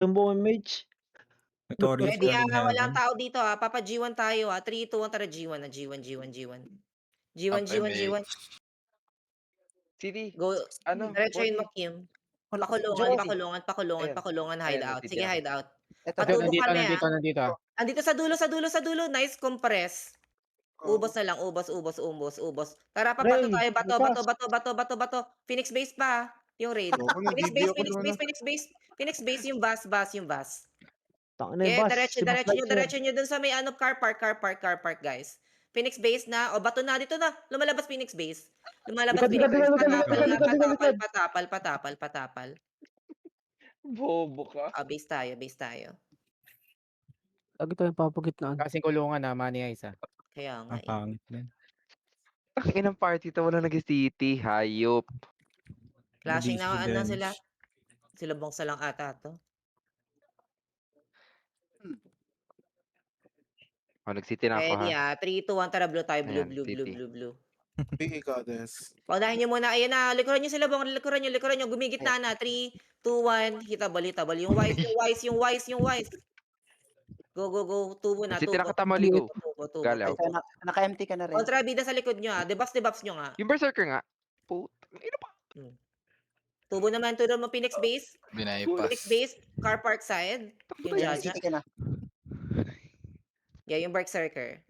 Yung buong mage. Notorious Ready, God in walang heaven. tao dito, Papa G1 tayo, 3, 2, 1, tara G1 na, G1, G1, G1. G1, Up G1, G1. MH. City, Go, diretsuhin Molly. mo, Kim. Wala Pakulungan, Joe. pakulungan, pakulungan, Ayan. pakulungan, Ayan, hideout. Sige, natitira. hideout. Eto, Patubo Nandito, kami, nandito. Andito sa dulo, sa dulo, sa dulo. Nice compress. Oh. Ubos na lang, ubos. Tara, papato Ray, tayo, bukas. bato. Phoenix base pa, yung raid. Loko, Phoenix nag-DB base, ako Phoenix doon. base, Phoenix base. Phoenix base, yung bus. Tangin na yung Okay, bus. Si Boss Lights yun. diretso nyo dun sa may car park, guys. Phoenix base na, bato na, dito na. Lumalabas Phoenix base. Lumalabas Likod, Phoenix base. likod. Patapal. Bobo ka. Base tayo. Lagi tayong papagitnaan. Kasing kulungan na, Money Eyes Kaya nga Ang pangit din. Ang inang party to, wala nag-city, hayop. Flashing Nabisi na, din. sila. Sila bongsa lang ata to. Nag-city na ako Ready, ha. 3, 2, 1, tara, blue tayo. Ayan, Blue. city. Hey, goddess. Paunahin nyo muna. Ayan na, likuran nyo sila, bong. Likuran nyo. Gumigit na. 3, 2, 1. Hitabal. Yung wise. Go. Tubo na, City na tubo. kita, Molly, go. Tubo. Galaw. Ito, naka-empty ka na rin. Kontrabida sa likod nyo, Debuffs nyo nga. Yung berserker nga. Ino pa? Tubo naman, mo Phoenix base. Binaypas. Phoenix base, car park side. Yung Ayan, Jaja. city ka na. Yeah, yung Berserker.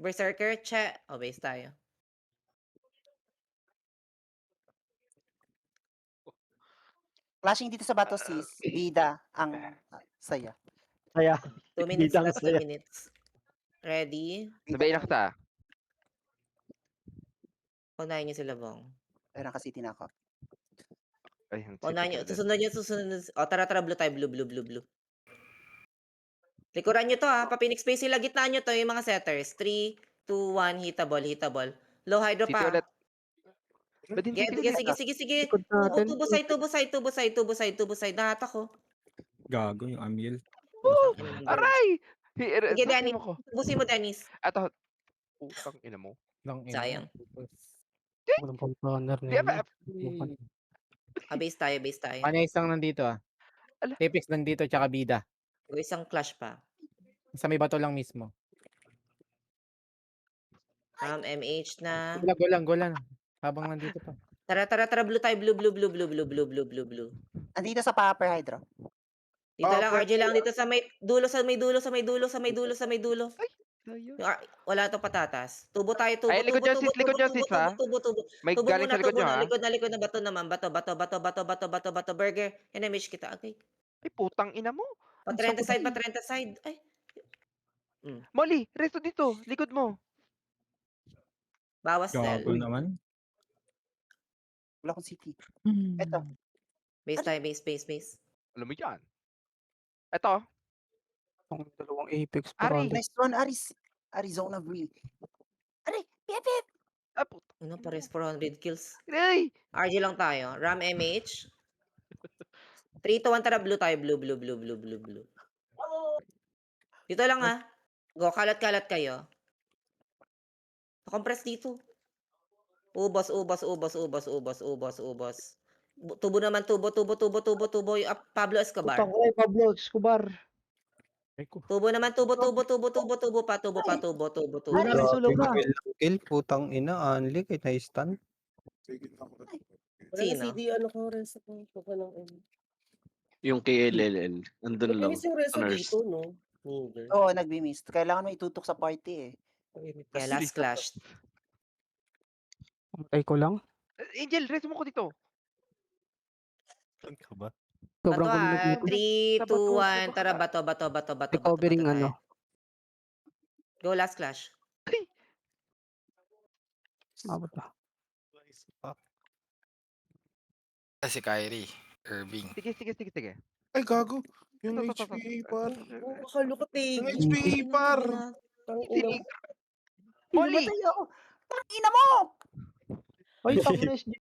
Che. Base tayo. Flashing dito sa bato sis, bida ang saya. Kaya, 2 minutes Bidang left, 2 saya. minutes. Ready? Nabayin na kita. Paunahin nyo sila, bong. Pero naka-city na ako. Ay, ang Paunahin nyo. city ka Susunod. Tara, blue tayo. Blue. Likuran nyo to, Pa-Phoenix Space sila. Gitnaan nyo to, yung mga setters. 3, 2, 1. Hitable. Low hydro City pa. ulit. Ba't hindi city? Sige. Likod natin. Tubo side. Nahatak ko. Gago yung Amiel. Aray! Sige, Dennis. Mo ko. Tubusin mo, Dennis. Ato. Putang ina mo. Sayang. Walang pang-runner Di ba? Base tayo. Money Eyes lang nandito Ala. Apex nandito, tsaka Bida. Isang clash pa. Sa may bato lang mismo. MH na. Go lang. Habang nandito pa. Tara, blue tayo. Blue. Andito sa Popper Hydro. Dito lang, RJ lang dito sa may dulo. Sayang. Wala to patatas. Tubo tayo, tubo. Ay, likod dyan, sis, likod dyan, sis, ha? Tubo. May Tubo galing muna, sa likod tubo nyo, na. ha? Likod na, bato naman. Bato, burger. NMH kita, okay. Ay, putang ina mo. Pa-30 side. Ay. Molly, resto dito. Likod mo. Bawas Gago cell. naman. Wala akong city. Eto. Base tayo, base. Alam mo yan. Eto. Ang dalawang Apex Ari. parang. Next one, Arizona V. Ari, pip. Ah, puta. Pares 400 kills. Ay! RG lang tayo. Ram MH. 3 to 1, tara, blue tayo. Blue. Dito lang, Go, kalat kayo. Compress dito. Ubos. Tubo naman, tubo. Pablo Escobar. Putang ay, Pablo Escobar. Tubo naman, tubo pa. Wala na rin sulog na. Kill, putang ina, Anli, kay na-stun. Sige na ako. Sino? Yung KLLL, nandun lang. Nurse. Oo, nagbi-miss. Kailangan mo itutok sa party Kaya last clash. Patay ko lang. Angel, resto mo ko dito. Saan ka ba? Sobrang Bato, gulo dito. 3, 2, 1, tara, bato. Recovering ano. Go, last clash. Abot na. Si Kyrie. Irving. Sige. Ay, gago. Yung Ito. HP par. Kalukati. Yung HP par. Molly! Tangina mo! Ay, tangin na